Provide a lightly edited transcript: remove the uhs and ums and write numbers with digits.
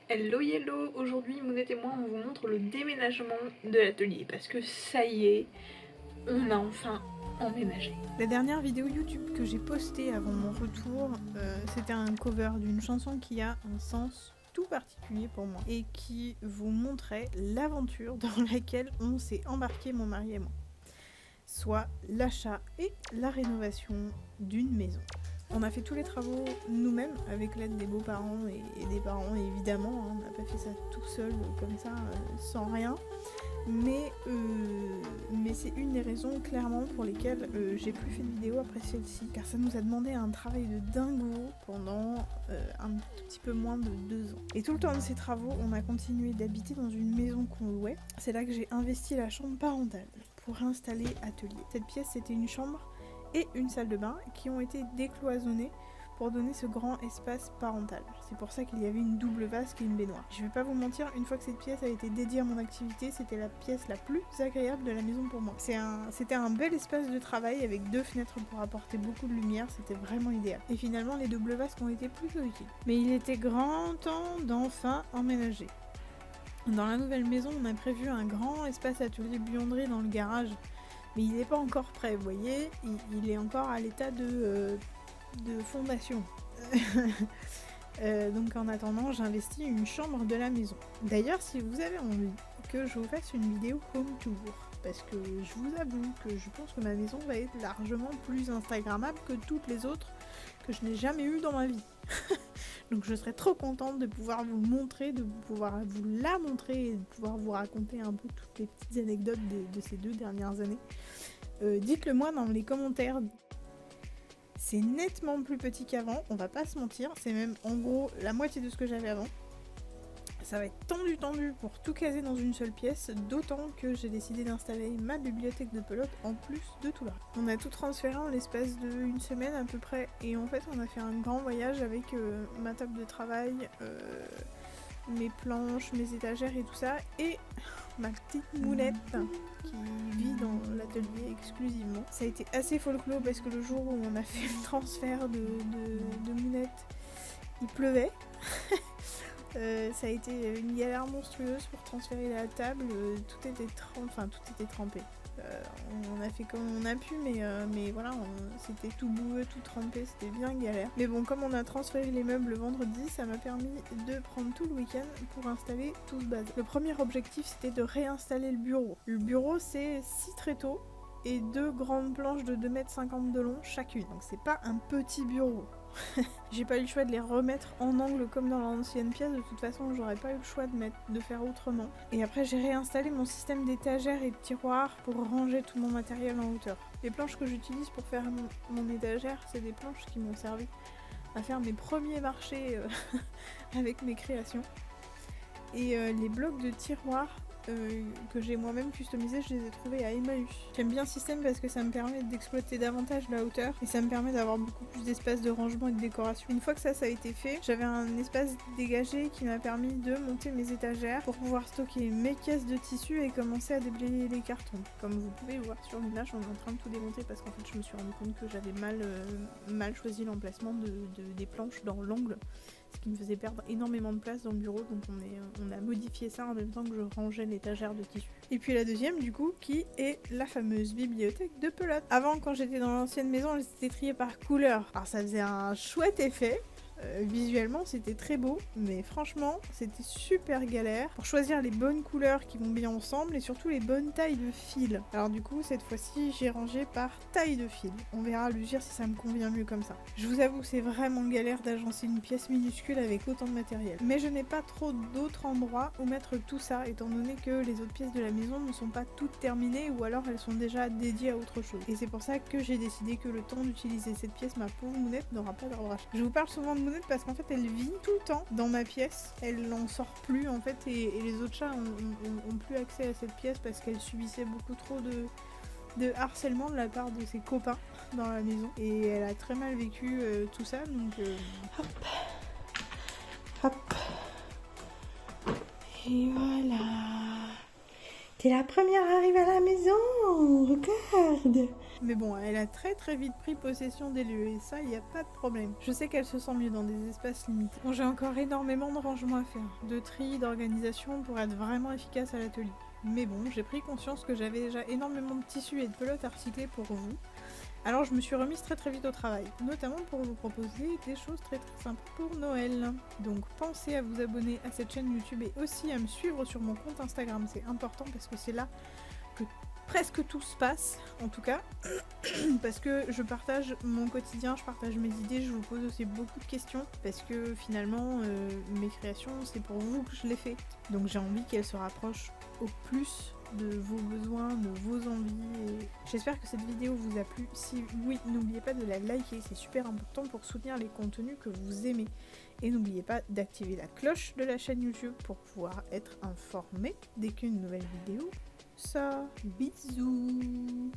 Hello hello, aujourd'hui Mounette et moi on vous montre le déménagement de l'atelier parce que ça y est, on a enfin emménagé. La dernière vidéo YouTube que j'ai postée avant mon retour, c'était un cover d'une chanson qui a un sens tout particulier pour moi et qui vous montrait l'aventure dans laquelle on s'est embarqué mon mari et moi, soit l'achat et la rénovation d'une maison. On a fait tous les travaux nous-mêmes avec l'aide des beaux-parents et des parents évidemment, on n'a pas fait ça tout seul comme ça sans rien. Mais c'est une des raisons clairement pour lesquelles j'ai plus fait de vidéo après celle-ci, car ça nous a demandé un travail de dingo pendant un tout petit peu moins de 2 ans. Et tout le temps de ces travaux, on a continué d'habiter dans une maison qu'on louait. C'est là que j'ai investi la chambre parentale pour installer atelier. Cette pièce, c'était une chambre et une salle de bain qui ont été décloisonnées pour donner ce grand espace parental. C'est pour ça qu'il y avait une double vasque et une baignoire. Je vais pas vous mentir, une fois que cette pièce a été dédiée à mon activité, c'était la pièce la plus agréable de la maison pour moi. C'était un bel espace de travail avec 2 fenêtres pour apporter beaucoup de lumière, c'était vraiment idéal. Et finalement, les doubles vasques ont été plutôt utiles. Mais il était grand temps d'enfin emménager. Dans la nouvelle maison, on a prévu un grand espace atelier buanderie dans le garage. Mais il n'est pas encore prêt, vous voyez, il est encore à l'état de fondation. Donc en attendant, j'investis une chambre de la maison. D'ailleurs, si vous avez envie que je vous fasse une vidéo home tour, parce que je vous avoue que je pense que ma maison va être largement plus instagrammable que toutes les autres que je n'ai jamais eues dans ma vie. Donc je serais trop contente de pouvoir vous montrer, de pouvoir vous la montrer et de pouvoir vous raconter un peu toutes les petites anecdotes de ces 2 dernières années. Dites-le moi dans les commentaires. C'est nettement plus petit qu'avant, on va pas se mentir, c'est même en gros la moitié de ce que j'avais avant. Ça va être tendu pour tout caser dans une seule pièce, d'autant que j'ai décidé d'installer ma bibliothèque de pelote en plus de tout le reste. On a tout transféré en l'espace d'1 semaine à peu près, et en fait on a fait un grand voyage avec ma table de travail, mes planches, mes étagères et tout ça, et ma petite Mounette qui vit dans l'atelier exclusivement. Ça a été assez folklore parce que le jour où on a fait le transfert de Mounette, il pleuvait. Ça a été une galère monstrueuse pour transférer la table, tout était trempé. On a fait comme on a pu, mais voilà, c'était tout boueux, tout trempé, c'était bien galère. Mais bon, comme on a transféré les meubles le vendredi, ça m'a permis de prendre tout le week-end pour installer tout ce bazar. Le premier objectif, c'était de réinstaller le bureau. Le bureau, c'est 6 tréteaux et 2 grandes planches de 2,50 m de long chacune. Donc c'est pas un petit bureau. J'ai pas eu le choix de les remettre en angle comme dans l'ancienne pièce, de toute façon j'aurais pas eu le choix de faire autrement. Et après j'ai réinstallé mon système d'étagères et de tiroirs pour ranger tout mon matériel en hauteur. Les planches que j'utilise pour faire mon étagère, c'est des planches qui m'ont servi à faire mes premiers marchés avec mes créations. Et les blocs de tiroirs que j'ai moi-même customisé, je les ai trouvés à Emmaüs. J'aime bien ce système parce que ça me permet d'exploiter davantage la hauteur et ça me permet d'avoir beaucoup plus d'espace de rangement et de décoration. Une fois que ça a été fait, j'avais un espace dégagé qui m'a permis de monter mes étagères pour pouvoir stocker mes caisses de tissu et commencer à déblayer les cartons. Comme vous pouvez le voir sur l'image, on est en train de tout démonter parce qu'en fait je me suis rendu compte que j'avais mal choisi l'emplacement des planches dans l'angle, ce qui me faisait perdre énormément de place dans le bureau, donc on a modifié ça en même temps que je rangeais l'étagère de tissu. Et puis la deuxième du coup, qui est la fameuse bibliothèque de pelote. Avant, quand j'étais dans l'ancienne maison, elles étaient triées par couleur. Alors ça faisait un chouette effet. Visuellement c'était très beau, mais franchement c'était super galère pour choisir les bonnes couleurs qui vont bien ensemble et surtout les bonnes tailles de fil. Alors du coup cette fois-ci j'ai rangé par taille de fil. On verra à l'usure si ça me convient mieux comme ça. Je vous avoue c'est vraiment galère d'agencer une pièce minuscule avec autant de matériel. Mais je n'ai pas trop d'autres endroits où mettre tout ça étant donné que les autres pièces de la maison ne sont pas toutes terminées ou alors elles sont déjà dédiées à autre chose. Et c'est pour ça que j'ai décidé que le temps d'utiliser cette pièce, ma pauvre Mounette n'aura pas d'ordre. Je vous parle souvent de Mounette parce qu'en fait elle vit tout le temps dans ma pièce, elle n'en sort plus en fait et les autres chats ont plus accès à cette pièce parce qu'elle subissait beaucoup trop de harcèlement de la part de ses copains dans la maison et elle a très mal vécu tout ça, donc hop et voilà, T'es la première arrivée à la maison, regarde. Mais bon, elle a très vite pris possession des lieux et ça, y a pas de problème. Je sais qu'elle se sent mieux dans des espaces limités. Bon, j'ai encore énormément de rangement à faire, de tri, d'organisation pour être vraiment efficace à l'atelier. Mais bon, j'ai pris conscience que j'avais déjà énormément de tissus et de pelotes à recycler pour vous. Alors je me suis remise très vite au travail, notamment pour vous proposer des choses très sympas pour Noël. Donc pensez à vous abonner à cette chaîne YouTube et aussi à me suivre sur mon compte Instagram, c'est important parce que c'est là que presque tout se passe, en tout cas, parce que je partage mon quotidien, je partage mes idées, je vous pose aussi beaucoup de questions, parce que finalement, mes créations, c'est pour vous que je les fais. Donc j'ai envie qu'elles se rapprochent au plus de vos besoins, de vos envies. Et j'espère que cette vidéo vous a plu. Si oui, n'oubliez pas de la liker, c'est super important pour soutenir les contenus que vous aimez. Et n'oubliez pas d'activer la cloche de la chaîne YouTube pour pouvoir être informé dès qu'une nouvelle vidéo sort. Bisous.